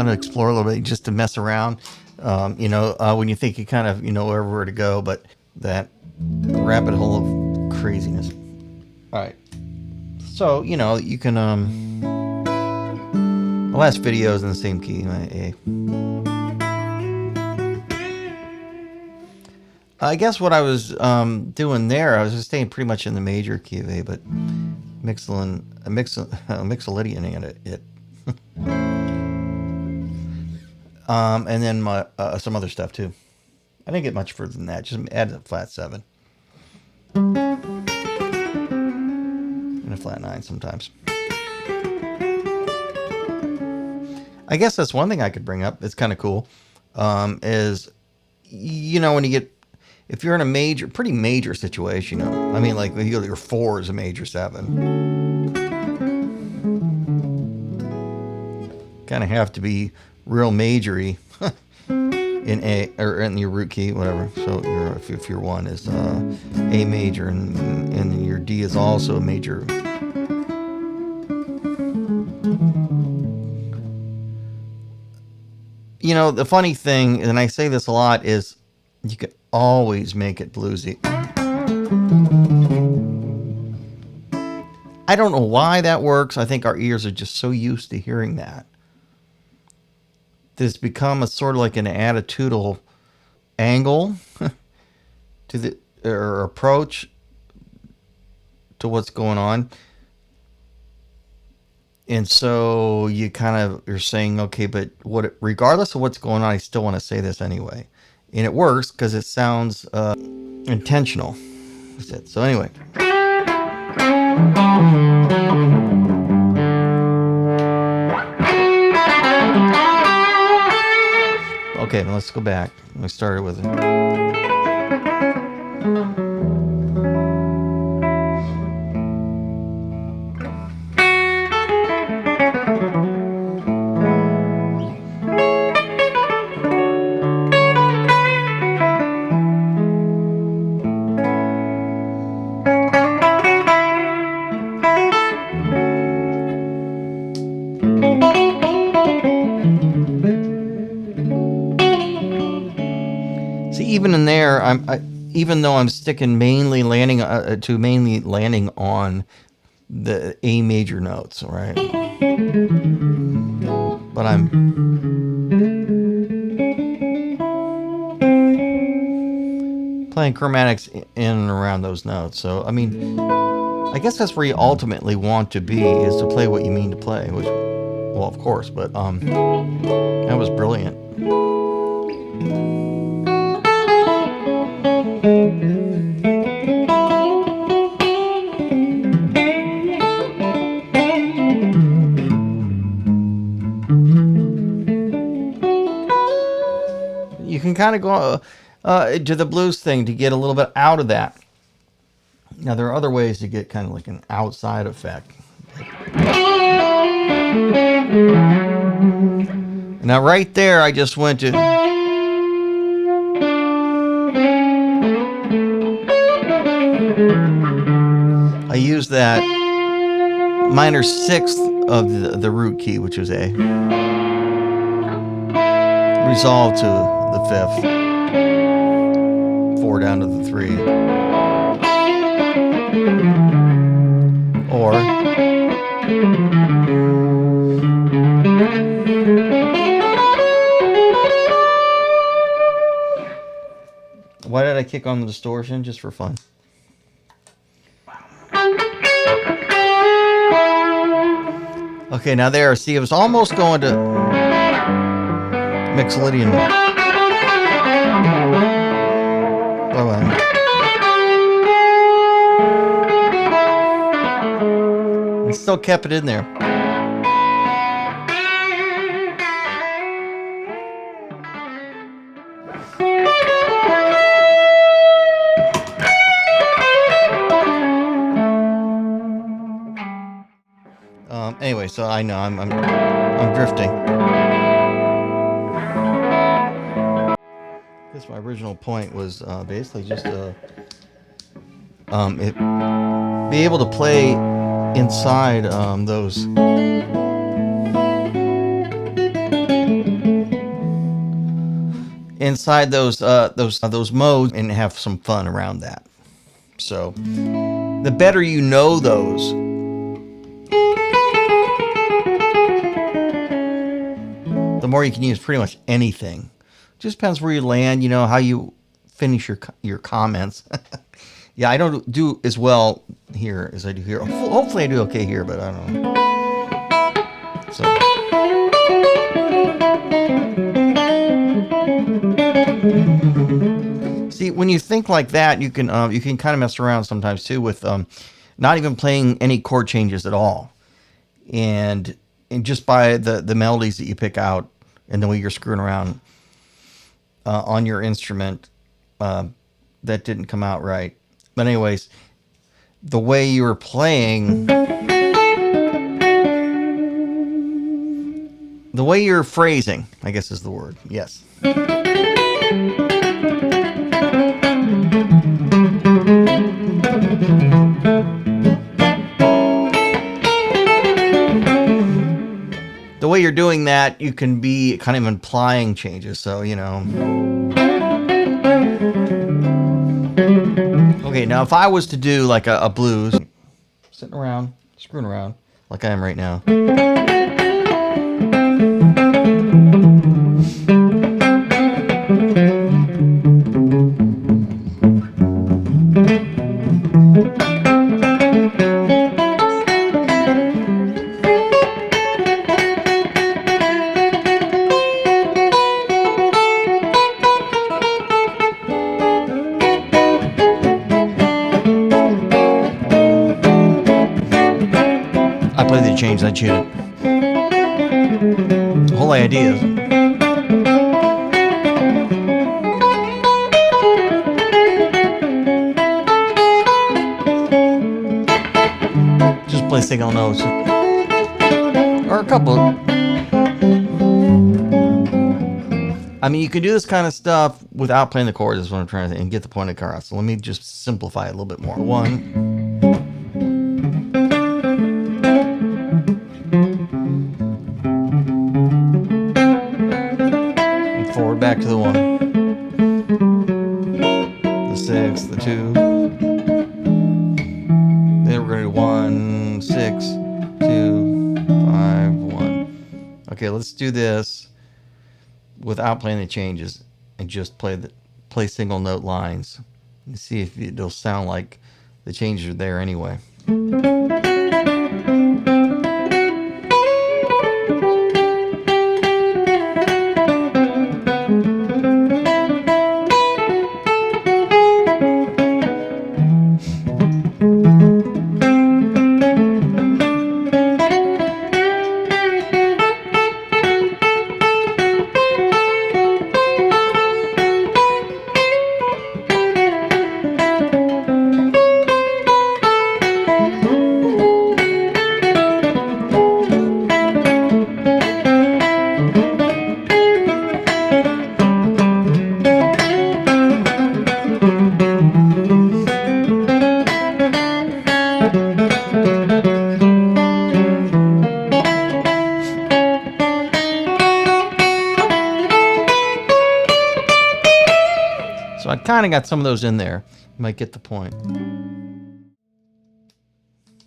fun to explore a little bit, just to mess around. When you think you kind of know where to go, but that rabbit hole of craziness. All right, so you can the last video is in the same key, A. I guess what I was doing there, I was just staying pretty much in the major key of A, but mixolydian and it. And then some other stuff too. I didn't get much further than that. Just add a flat 7 and a flat 9 sometimes. I guess that's one thing I could bring up. It's kind of cool. Is when you get, if you're in a pretty major situation, I mean, like your 4 is a major 7. Kind of have to be real majory in A, or in your root key, whatever. So if your 1 is A major and your D is also a major. The funny thing, and I say this a lot, is you can always make it bluesy. I don't know why that works. I think our ears are just so used to hearing that. It's become a sort of like an attitudinal angle to the or approach to what's going on. And so you're saying, okay, but regardless of what's going on, I still want to say this anyway. And it works because it sounds intentional. That's it. So anyway. Okay, let's go back. We started with it. Even in there, even though I'm sticking mainly landing on the A major notes, right? But I'm playing chromatics in and around those notes. So I mean, I guess that's where you ultimately want to be, is to play what you mean to play. Which, well, of course, but that was brilliant. You can kind of go to the blues thing to get a little bit out of that. Now, there are other ways to get kind of like an outside effect. Now, right there, I just went to... I used that minor 6th of the root key, which was A. Resolved to the 5th. 4 down to the 3. Or why did I kick on the distortion? Just for fun. Okay, now there, see, it was almost going to Mixolydian. Bye-bye. I still kept it in there. Anyway, so I know I'm drifting. I guess my original point was basically just be able to play inside those inside those modes and have some fun around that. So the better you know those, the more you can use pretty much anything. Just depends where you land, how you finish your comments. Yeah, I don't do as well here as I do here. Hopefully I do okay here, but I don't know. So see, when you think like that, you can kind of mess around sometimes too with not even playing any chord changes at all, and just by the melodies that you pick out and the way you're screwing around on your instrument, that didn't come out right. But anyways, the way you were playing, the way you're phrasing, I guess is the word. Yes. The way you're doing that, you can be kind of implying changes. So, Okay, now if I was to do like a blues, sitting around, screwing around, like I am right now. I play the change, I cheated. The whole idea is just play single notes. Or a couple. I mean, you can do this kind of stuff without playing the chords, is what I'm trying to say, and get the point across. So let me just simplify it a little bit more. 1. Forward back to the 1, the 6, the 2. Then we're going to do 1, 6, 2, 5, 1. Okay, let's do this without playing the changes and just play single note lines and see if it'll sound like the changes are there anyway. So I kind of got some of those in there. You might get the point.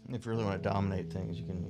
If you really want to dominate things, you can,